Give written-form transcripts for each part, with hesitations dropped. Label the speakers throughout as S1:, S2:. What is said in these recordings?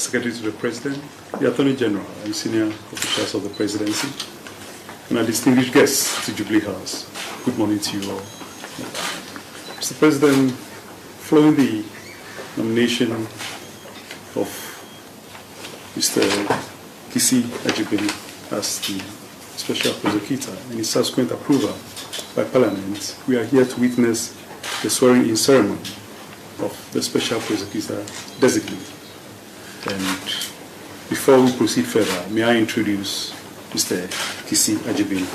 S1: Secretary to the President, the Attorney General, and senior officials of the Presidency, and our distinguished guests to Jubilee House. Good morning to you all. Mr. President, following the nomination of Mr. Kissi Agyebeng as the Special Prosecutor and his subsequent approval by Parliament, we are here to witness the swearing-in ceremony of the Special Prosecutor designate. And before we proceed further, may I introduce Mr. Kissi Agyebeng.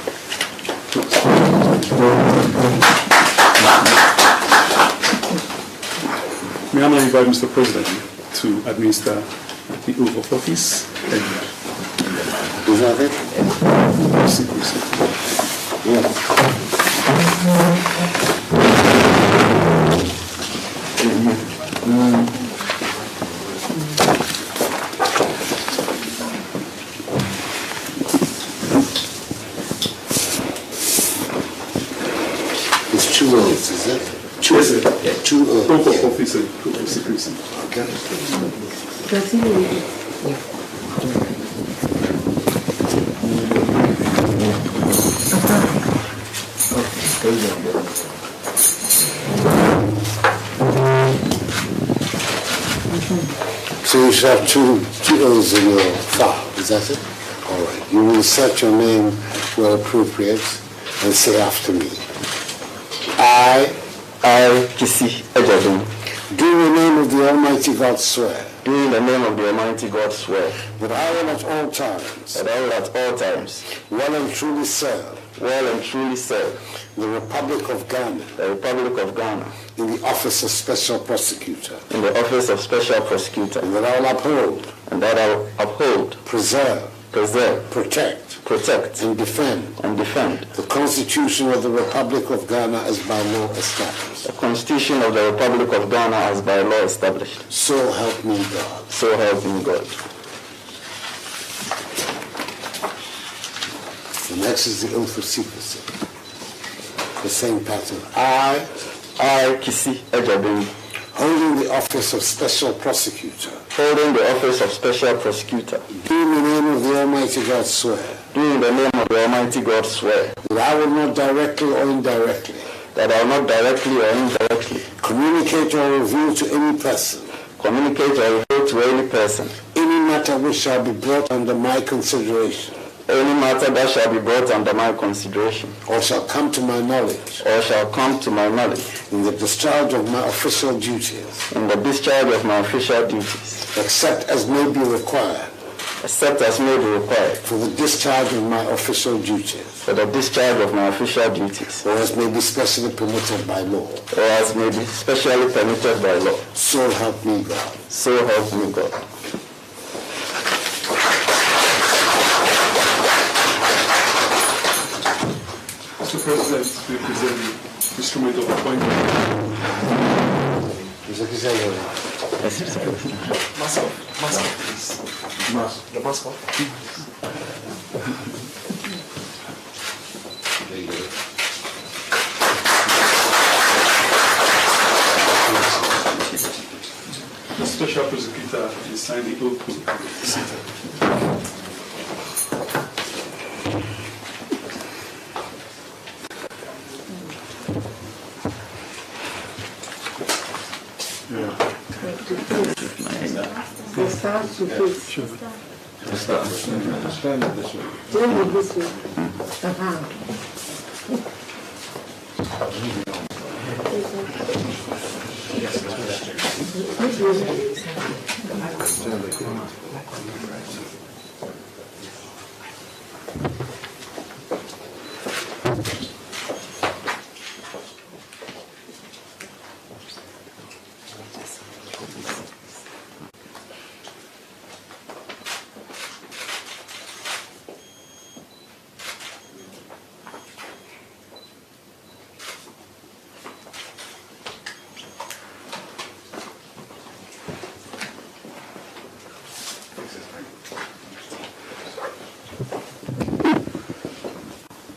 S1: May I now invite Mr. President to administer the oath of office and
S2: is that it? Yes. It's 2 oaths, is it?
S1: Yes, sir.
S2: Yeah, 2 oaths.
S1: Oath of office and oath of secrecy.
S2: Okay. So you should have two oaths in your file, is that it? All right. You will insert your name where appropriate and say after me. I,
S3: Kissi Agyebeng,
S2: do in the name of the Almighty God swear
S3: do in the name of the Almighty God swear
S2: that I will at all times
S3: that I will at all times
S2: well and truly serve
S3: the
S2: Republic of Ghana in the Office of Special Prosecutor,
S3: in the Office of Special Prosecutor,
S2: and that I will uphold, preserve, protect, and defend the Constitution of the Republic of Ghana as by law established.
S3: the Constitution of the Republic of Ghana as by law established.
S2: So help me God.
S3: So help me God.
S2: The next is the oath of secrecy. The same pattern. I,
S3: Kissi Agyebeng,
S2: holding the Office of Special Prosecutor,
S3: do in the
S2: name of the Almighty God swear that I will not directly or indirectly communicate or reveal to any person any matter which shall be brought under my consideration or shall come to my knowledge in the discharge of my official duties, except as may be required for the discharge of my official duties, or as may be specially permitted by law. So help me God.
S1: Mr. President, we present the instrument of appointment.
S2: Mr. Kissi Agyebeng.
S1: Mask off, please. The mask off.
S2: There you go.
S1: The Special Prosecutor is signing the oath to Citing.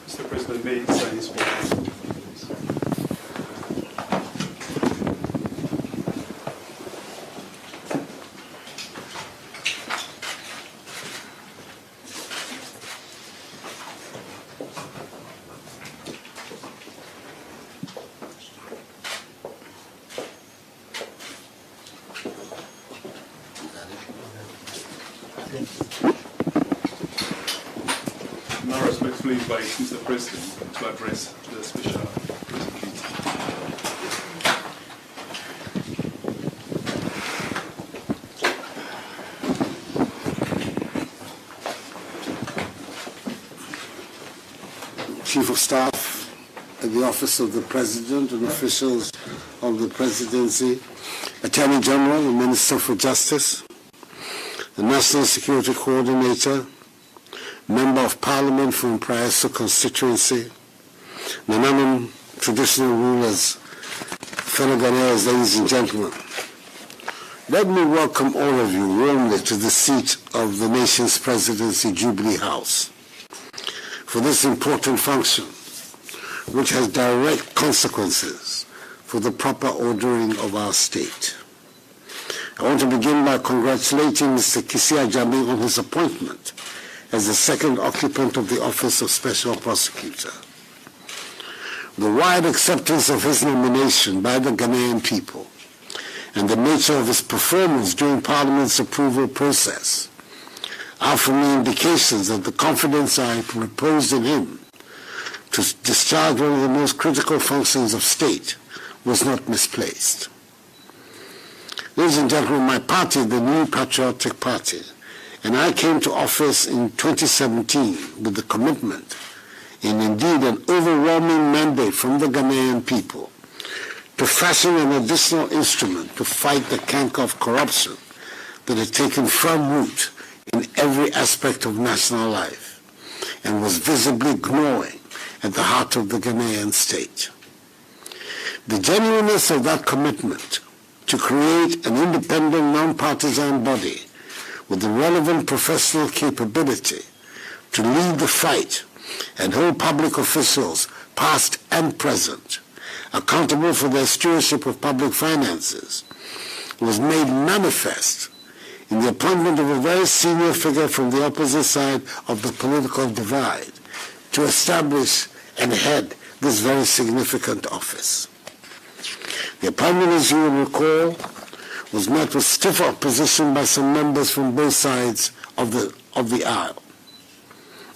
S1: Mr. President, may sign his oath. Now respectfully invite Mr. President to address the special prosecutor.
S2: Chief of Staff at the Office of the President and officials of the Presidency, Attorney General and Minister for Justice, the National Security Coordinator, Member of Parliament from Praeso constituency, Nanaman traditional rulers, fellow Ghanaians, ladies and gentlemen. Let me welcome all of you warmly to the seat of the nation's presidency, Jubilee House, for this important function, which has direct consequences for the proper ordering of our state. I want to begin by congratulating Mr. Kissi Agyebeng on his appointment as the second occupant of the Office of Special Prosecutor. The wide acceptance of his nomination by the Ghanaian people and the nature of his performance during Parliament's approval process are for me indications that the confidence I reposed in him to discharge one of the most critical functions of state was not misplaced. Ladies and gentlemen, my party, the New Patriotic Party, and I came to office in 2017 with the commitment and indeed an overwhelming mandate from the Ghanaian people to fashion an additional instrument to fight the canker of corruption that had taken firm root in every aspect of national life and was visibly gnawing at the heart of the Ghanaian state. The genuineness of that commitment to create an independent, non-partisan body with the relevant professional capability to lead the fight and hold public officials, past and present, accountable for their stewardship of public finances, was made manifest in the appointment of a very senior figure from the opposite side of the political divide to establish and head this very significant office. The appointment, as you will recall, was met with stiff opposition by some members from both sides of the aisle.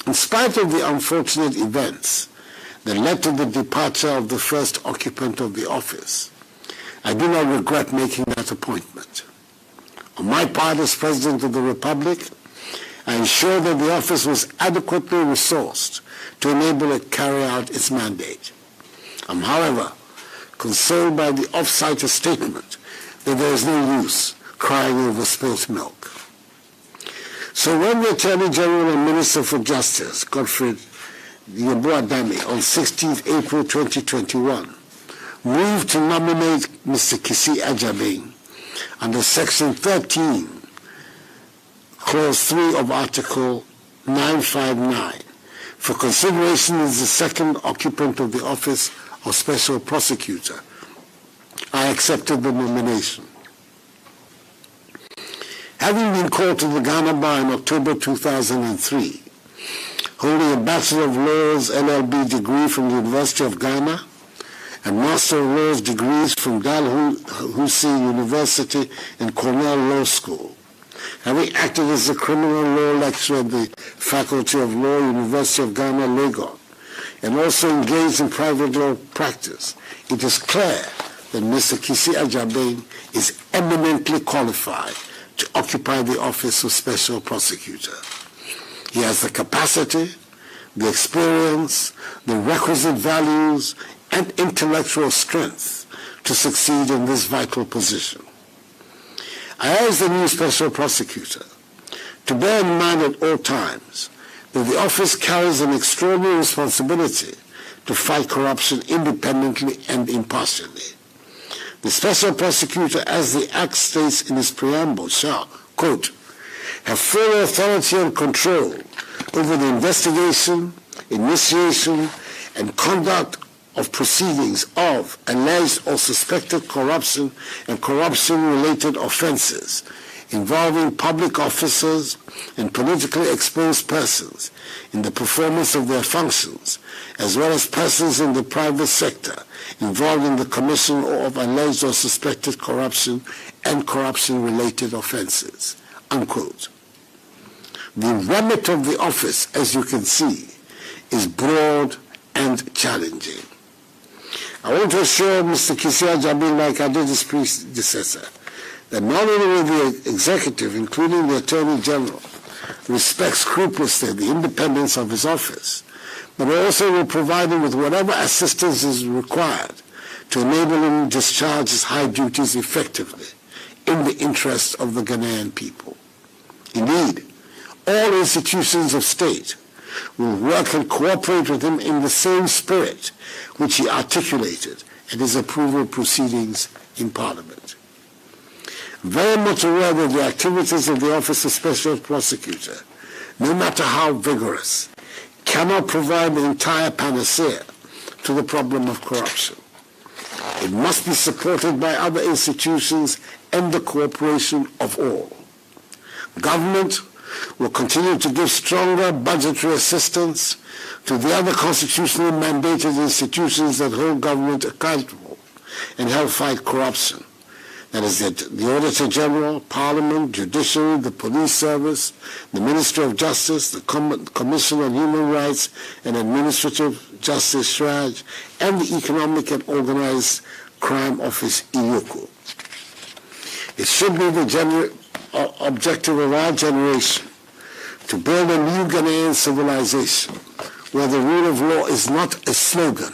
S2: In spite of the unfortunate events that led to the departure of the first occupant of the office, I do not regret making that appointment. On my part as President of the Republic, I ensured that the office was adequately resourced to enable it to carry out its mandate. I'm, however, consoled by the off-cited statement that there is no use crying over spilt milk. So when the Attorney General and Minister for Justice, Godfrey Addo, on 16th April 2021, moved to nominate Mr. Kissi Agyebeng under Section 13, Clause 3 of Article 959, for consideration as the second occupant of the Office of Special Prosecutor, I accepted the nomination. Having been called to the Ghana Bar in October 2003, holding a Bachelor of Laws LLB degree from the University of Ghana and Master of Laws degrees from Dalhousie University and Cornell Law School, having acted as a criminal law lecturer at the Faculty of Law, University of Ghana, Lagos, and also engaged in private law practice, it is clear that Mr. Kissi Agyebeng is eminently qualified to occupy the Office of Special Prosecutor. He has the capacity, the experience, the requisite values, and intellectual strength to succeed in this vital position. I urge the new Special Prosecutor to bear in mind at all times that the office carries an extraordinary responsibility to fight corruption independently and impartially. The Special Prosecutor, as the Act states in its preamble, shall, quote, have full authority and control over the investigation, initiation, and conduct of proceedings of alleged or suspected corruption and corruption-related offenses involving public officers and politically exposed persons in the performance of their functions, as well as persons in the private sector involved in the commission of alleged or suspected corruption and corruption-related offenses, unquote. The remit of the office, as you can see, is broad and challenging. I want to assure Mr. Kissi Agyebeng, like I did his predecessor, that not only will the executive, including the Attorney General, respect scrupulously the independence of his office, but also will provide him with whatever assistance is required to enable him to discharge his high duties effectively in the interest of the Ghanaian people. Indeed, all institutions of state will work and cooperate with him in the same spirit which he articulated at his approval proceedings in Parliament. Very much aware that the activities of the Office of Special Prosecutor, no matter how vigorous, cannot provide the entire panacea to the problem of corruption. It must be supported by other institutions and the cooperation of all. Government will continue to give stronger budgetary assistance to the other constitutionally mandated institutions that hold government accountable and help fight corruption. That is the Auditor General, Parliament, Judiciary, the Police Service, the Ministry of Justice, the Commission on Human Rights and Administrative Justice, SHRAJ, and the Economic and Organized Crime Office, EUCO. It should be the objective of our generation to build a new Ghanaian civilization where the rule of law is not a slogan,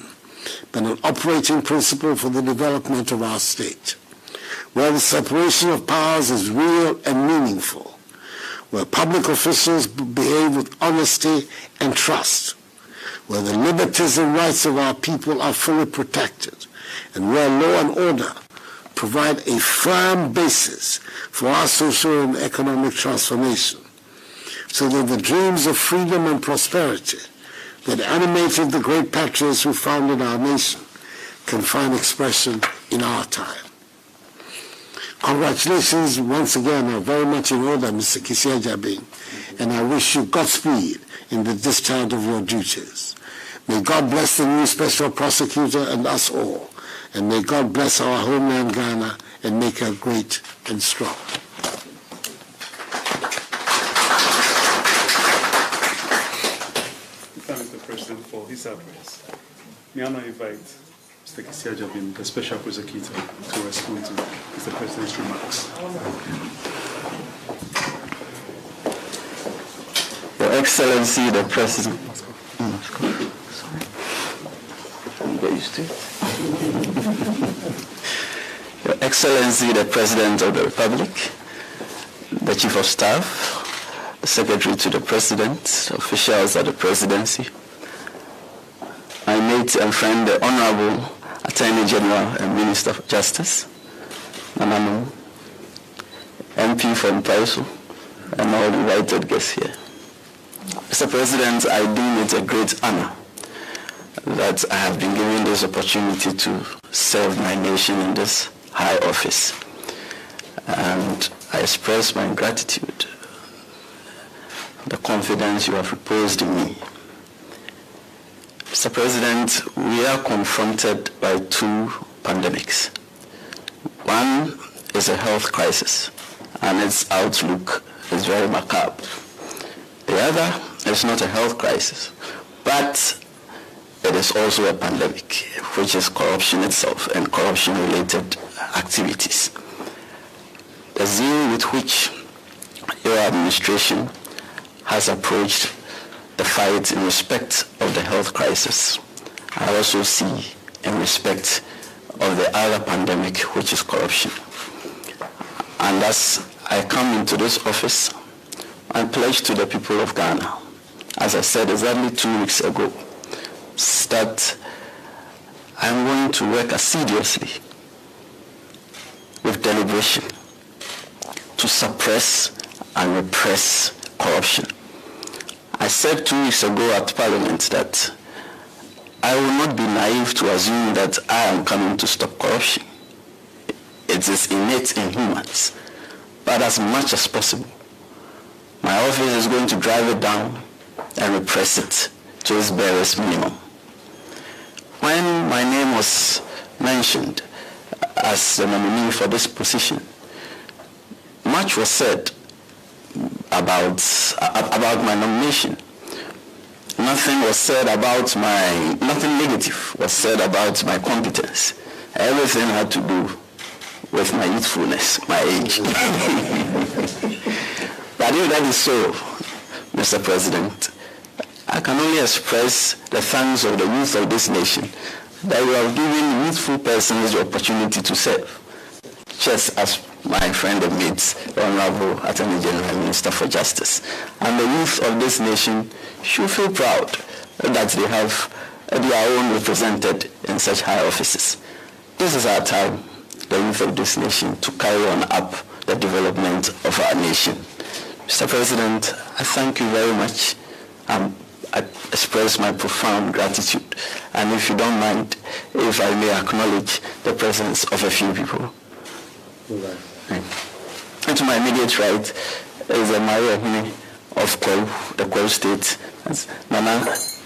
S2: but an operating principle for the development of our state, where the separation of powers is real and meaningful, where public officials behave with honesty and trust, where the liberties and rights of our people are fully protected, and where law and order provide a firm basis for our social and economic transformation, so that the dreams of freedom and prosperity that animated the great patriots who founded our nation can find expression in our time. Congratulations once again are very much in order, Mr. Kissi Agyebeng, and I wish you Godspeed in the discharge of your duties. May God bless the new Special Prosecutor and us all, and may God bless our homeland Ghana and make her great and strong.
S1: Thank the President for his address. May I now invite Mr. Kissi Agyebeng, the Special Prosecutor, to respond to Mr. President's remarks.
S3: Your Excellency, the President. Your Excellency, the President of the Republic, the Chief of Staff, the Secretary to the President, officials at the Presidency, my mate and friend, the Honorable Attorney General and Minister of Justice, Nanano, MP from Paiso, and all invited guests here. Mr. President, I deem it a great honor that I have been given this opportunity to serve my nation in this high office. And I express my gratitude for the confidence you have reposed in me. Mr. President, we are confronted by two pandemics. One is a health crisis, and its outlook is very macabre. The other is not a health crisis, but it is also a pandemic, which is corruption itself and corruption-related activities. The zeal with which your administration has approached the fight in respect of the health crisis, I also see in respect of the other pandemic, which is corruption. And as I come into this office, I pledge to the people of Ghana, as I said exactly 2 weeks ago, that I'm going to work assiduously with deliberation to suppress and repress corruption. I said 2 weeks ago at Parliament that I will not be naive to assume that I am coming to stop corruption. It is innate in humans. But as much as possible, my office is going to drive it down and repress it to its barest minimum. When my name was mentioned as the nominee for this position, much was said about my nomination. Nothing negative was said about my competence. Everything had to do with my youthfulness, my age. But if that is so, Mr. President, I can only express the thanks of the youth of this nation that you have given youthful persons the opportunity to serve, just as my friend and mates, the Honorable Attorney General and Minister for Justice. And the youth of this nation should feel proud that they have their own represented in such high offices. This is our time, the youth of this nation, to carry on up the development of our nation. Mr. President, I thank you very much. I express my profound gratitude. And if you don't mind, if I may acknowledge the presence of a few people.
S1: Right.
S3: And to my immediate right is a Maria Hine of Kwau, the Kwau State. That's Nana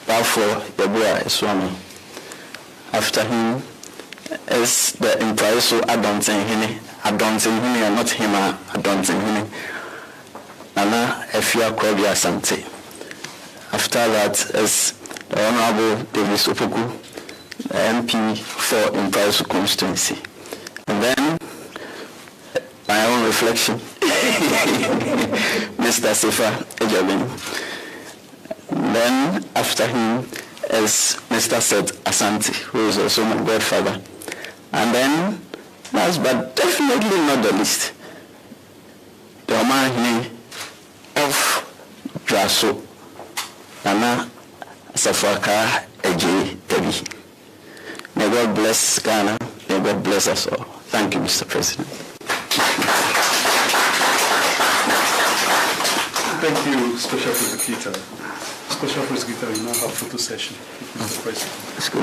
S3: Bafo Yabua Eswami. After him is the Impraiso Addo Dankwa and not him, Addo Dankwa. Nana Efia Kwabia Asante. After that is the Honorable Davis Opoku, the MP for Impraiso constituency. And then my own reflection, Mr. Kissi Agyebeng. Then after him is Mr. Seth Asante, who is also my godfather. And then, last but definitely not the least, the Omahini of Draso, Nana Safaka Agyebeng. May God bless Ghana. May God bless us all. Thank you, Mr. President.
S1: Thank you, Special Prosecutor. Special Prosecutor, you now have photo session with Mr. President.
S3: Let's go.